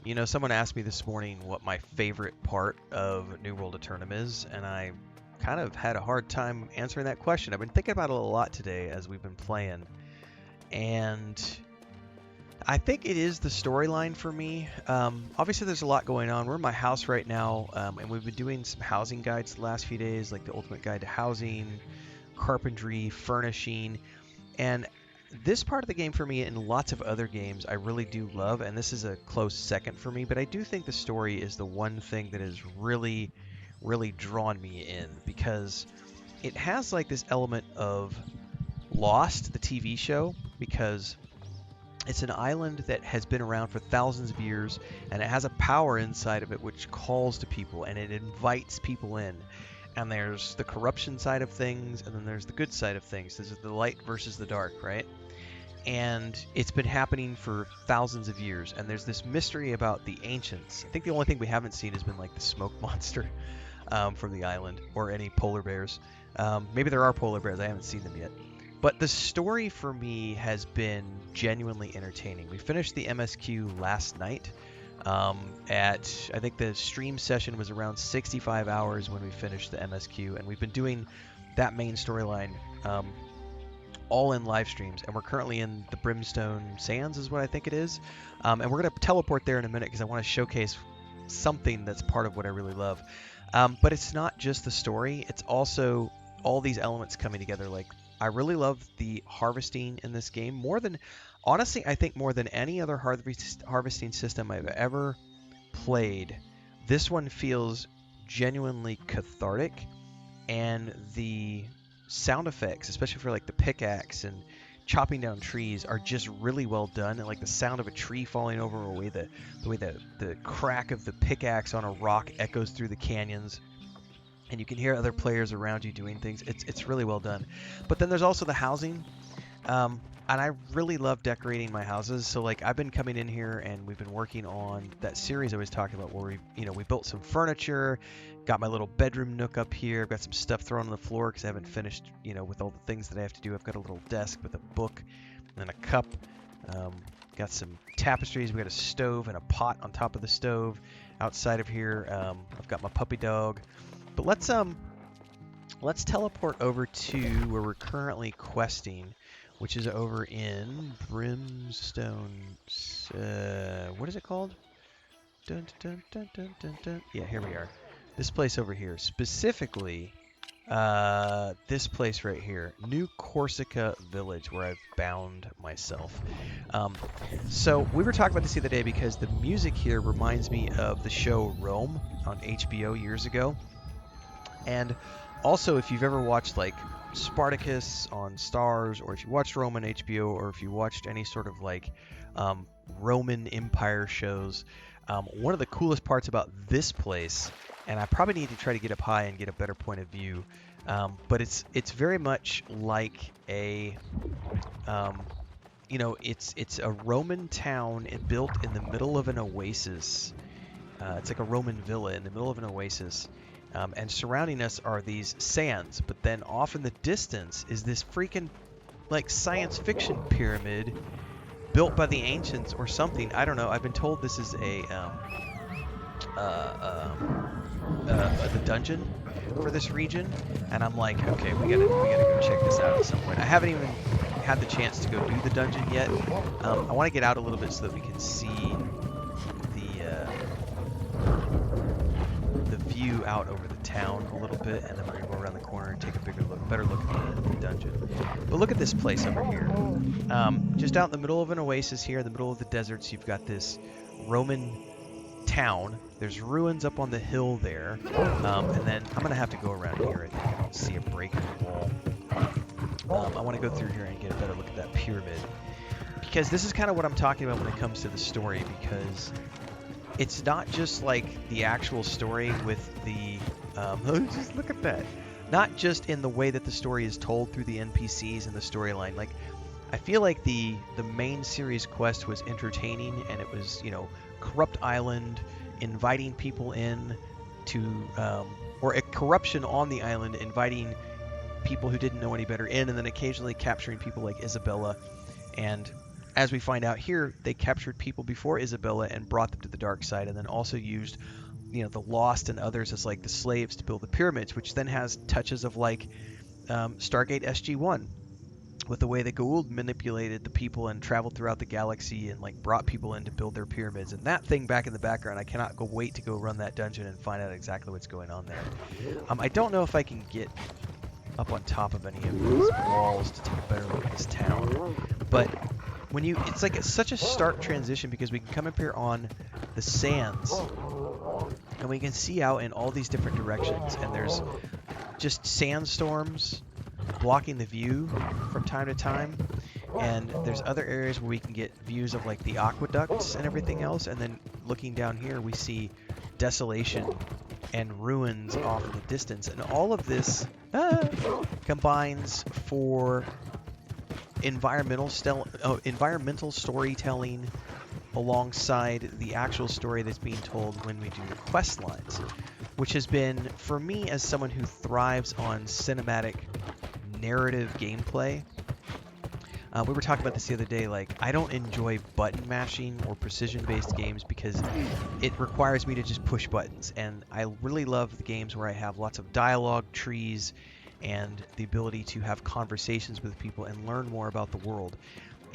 You know, someone asked me this morning what my favorite part of New World Aeternum is, and I kind of had a hard time answering that question. I've been thinking about it a lot today as we've been playing, and I think it is the storyline for me. Obviously, there's a lot going on. We're in my house right now, and we've been doing some housing guides the last few days, like the Ultimate Guide to Housing, Carpentry, Furnishing, and this part of the game for me and lots of other games I really do love, and this is a close second for me, but I do think the story is the one thing that has really drawn me in because it has like this element of Lost, the TV show, because it's an island that has been around for thousands of years, and it has a power inside of it which calls to people and it invites people in. And there's the corruption side of things, and then there's the good side of things. There's the light versus the dark, right? And it's been happening for thousands of years, and there's this mystery about the ancients. I think the only thing we haven't seen has been like the smoke monster from the island, or any polar bears. Maybe there are polar bears, I haven't seen them yet. But the story for me has been genuinely entertaining. We finished the MSQ last night. I think the stream session was around 65 hours when we finished the MSQ, and we've been doing that main storyline all in live streams, and we're currently in the Brimstone Sands is what I think it is, and we're going to teleport there in a minute because I want to showcase something that's part of what I really love. But it's not just the story, it's also all these elements coming together. Like, I really love the harvesting in this game more than, honestly, I think more than any other harvesting system I've ever played. This one feels genuinely cathartic, and the sound effects, especially for like the pickaxe and chopping down trees, are just really well done. And like the sound of a tree falling over, or the way the crack of the pickaxe on a rock echoes through the canyons, and you can hear other players around you doing things. It's really well done. But then there's also the housing, and I really love decorating my houses. So like I've been coming in here and we've been working on that series I was talking about where we built some furniture, got my little bedroom nook up here. I've got some stuff thrown on the floor because I haven't finished, with all the things that I have to do. I've got a little desk with a book and a cup. Got some tapestries. We got a stove and a pot on top of the stove. Outside of here, I've got my puppy dog. But let's teleport over to where we're currently questing, which is over in Brimstone. What is it called? Dun, dun, dun, dun, dun, dun. Yeah, here we are. This place over here, specifically, this place right here, New Corsica Village, where I've bound myself. So we were talking about this the other day because the music here reminds me of the show Rome on HBO years ago. And also, if you've ever watched like Spartacus on Stars, or if you watched Rome on HBO, or if you watched any sort of like Roman Empire shows, one of the coolest parts about this place, and I probably need to try to get up high and get a better point of view, but it's very much like a it's a Roman town built in the middle of an oasis. It's like a Roman villa in the middle of an oasis. And surrounding us are these sands, but then off in the distance is this freaking like science fiction pyramid built by the ancients or something. I don't know. I've been told this is the dungeon for this region, and I'm like, okay, we gotta go check this out at some point. I haven't even had the chance to go do the dungeon yet. I want to get out a little bit so that we can see the view out over the town a little bit, and then we're gonna go around the corner and take a better look at the dungeon. But look at this place over here. Just out in the middle of an oasis here, in the middle of the deserts, you've got this Roman town. There's ruins up on the hill there, and then I'm gonna have to go around here. I think I don't see a break in the wall. I want to go through here and get a better look at that pyramid, because this is kind of what I'm talking about when it comes to the story, because it's not just like the actual story with the just look at that, not just in the way that the story is told through the NPCs and the storyline. Like, I feel like the main series quest was entertaining, and it was, corrupt island, inviting people in to or a corruption on the island, inviting people who didn't know any better in, and then occasionally capturing people like Isabella. And as we find out here, they captured people before Isabella and brought them to the dark side, and then also used, the Lost and others as like the slaves to build the pyramids, which then has touches of like Stargate SG-1, with the way that Gould manipulated the people and traveled throughout the galaxy and like brought people in to build their pyramids. And that thing back in the background, I cannot wait to go run that dungeon and find out exactly what's going on there. I don't know if I can get up on top of any of these walls to take a better look at this town, but it's such a stark transition, because we can come up here on the sands and we can see out in all these different directions, and there's just sandstorms blocking the view from time to time, and there's other areas where we can get views of like the aqueducts and everything else, and then looking down here we see desolation and ruins off in the distance, and all of this combines for environmental storytelling alongside the actual story that's being told when we do the quest lines, which has been, for me as someone who thrives on cinematic narrative gameplay. We were talking about this the other day, like I don't enjoy button mashing or precision based games because it requires me to just push buttons, and I really love the games where I have lots of dialogue trees and the ability to have conversations with people and learn more about the world.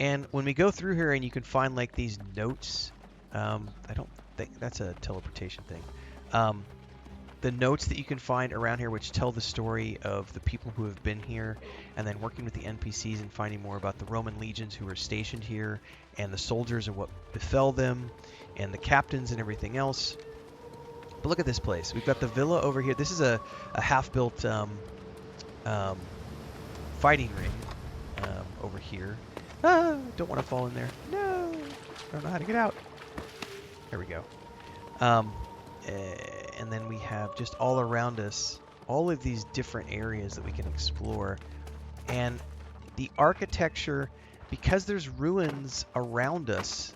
And when we go through here and you can find like these notes, I don't think that's a teleportation thing. The notes that you can find around here, which tell the story of the people who have been here, and then working with the NPCs and finding more about the Roman legions who were stationed here, and the soldiers and what befell them, and the captains and everything else. But look at this place. We've got the villa over here. This is a half-built fighting ring over here. Don't want to fall in there. No! I don't know how to get out. There we go. And then we have just all around us all of these different areas that we can explore. And the architecture, because there's ruins around us,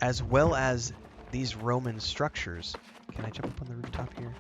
as well as these Roman structures. Can I jump up on the rooftop here?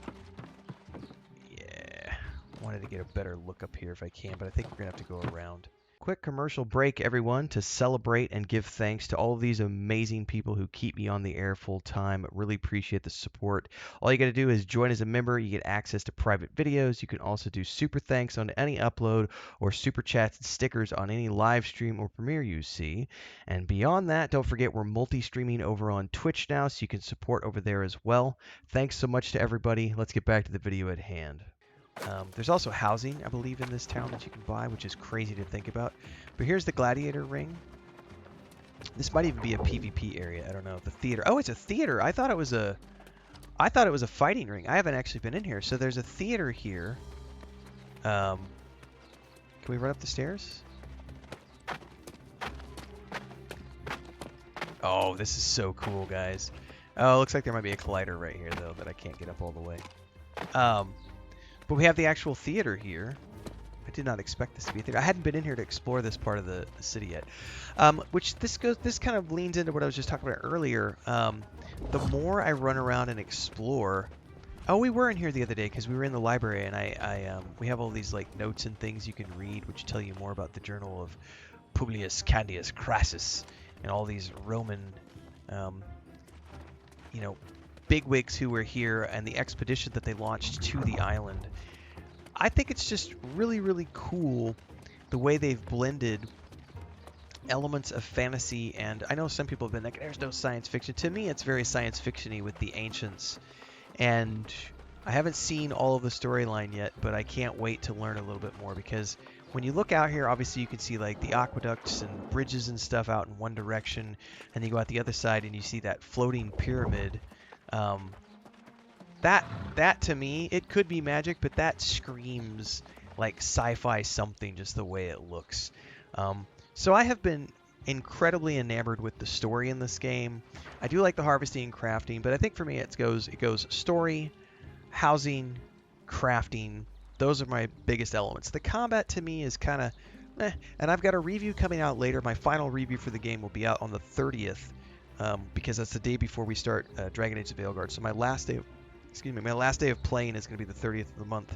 Yeah. I wanted to get a better look up here if I can, but I think we're going to have to go around. Quick commercial break, everyone, to celebrate and give thanks to all of these amazing people who keep me on the air full time. Really appreciate the support. All you got to do is join as a member. You get access to private videos. You can also do super thanks on any upload, or super chats and stickers on any live stream or premiere you see. And beyond that, don't forget we're multi-streaming over on Twitch now, so you can support over there as well. Thanks so much to everybody. Let's get back to the video at hand. There's also housing, I believe, in this town that you can buy, which is crazy to think about. But here's the gladiator ring. This might even be a PvP area. I don't know. The theater. Oh, it's a theater. I thought it was a fighting ring. I haven't actually been in here. So there's a theater here. Can we run up the stairs? Oh, this is so cool, guys. Oh, looks like there might be a collider right here, though, that I can't get up all the way. But we have the actual theater here. I did not expect this to be a theater. I hadn't been in here to explore this part of the city yet. Which this kind of leans into what I was just talking about earlier. The more I run around and explore. Oh, we were in here the other day because we were in the library, and we have all these like notes and things you can read, which tell you more about the journal of Publius Candius Crassus and all these Roman, bigwigs who were here and the expedition that they launched to the island. I think it's just really, really cool the way they've blended elements of fantasy, and I know some people have been like, there's no science fiction. To me, it's very science fiction-y with the ancients, and I haven't seen all of the storyline yet, but I can't wait to learn a little bit more, because when you look out here, obviously you can see like the aqueducts and bridges and stuff out in one direction, and you go out the other side and you see that floating pyramid. That to me, it could be magic, but that screams like sci-fi something, just the way it looks. So I have been incredibly enamored with the story in this game. I do like the harvesting and crafting, but I think for me it goes story, housing, crafting. Those are my biggest elements. The combat to me is kind of and I've got a review coming out later. My final review for the game will be out on the 30th, because that's the day before we start Dragon Age of Veilguard. So my last day of playing is going to be the 30th of the month.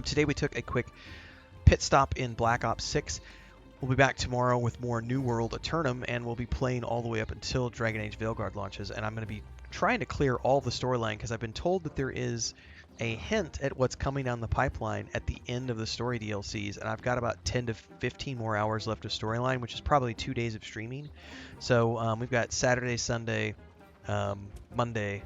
Today we took a quick pit stop in Black Ops 6. We'll be back tomorrow with more New World Aeternum, and we'll be playing all the way up until Dragon Age Veilguard launches, and I'm going to be trying to clear all the storyline because I've been told that there is a hint at what's coming down the pipeline at the end of the story DLCs, and I've got about 10 to 15 more hours left of storyline, which is probably 2 days of streaming. So we've got Saturday, Sunday, Monday,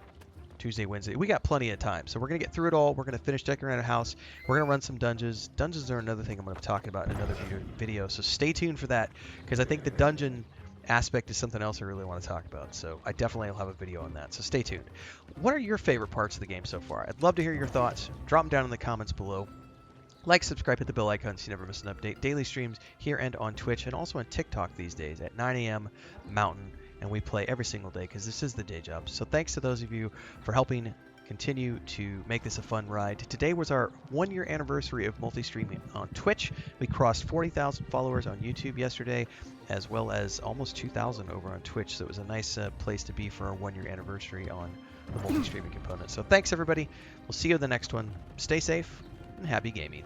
Tuesday, Wednesday. We got plenty of time. So we're going to get through it all. We're going to finish decorating a house. We're going to run some dungeons. Dungeons are another thing I'm going to be talking about in another video. So stay tuned for that because I think the dungeon aspect is something else I really want to talk about. So I definitely will have a video on that. So stay tuned. What are your favorite parts of the game so far? I'd love to hear your thoughts. Drop them down in the comments below. Like, subscribe, hit the bell icon so you never miss an update. Daily streams here and on Twitch and also on TikTok these days at 9 a.m. Mountain. And we play every single day because this is the day job. So thanks to those of you for helping continue to make this a fun ride. Today was our 1-year anniversary of multi-streaming on Twitch. We crossed 40,000 followers on YouTube yesterday, as well as almost 2,000 over on Twitch. So it was a nice place to be for our 1-year anniversary on the multi-streaming component. So thanks everybody. We'll see you in the next one. Stay safe and happy gaming.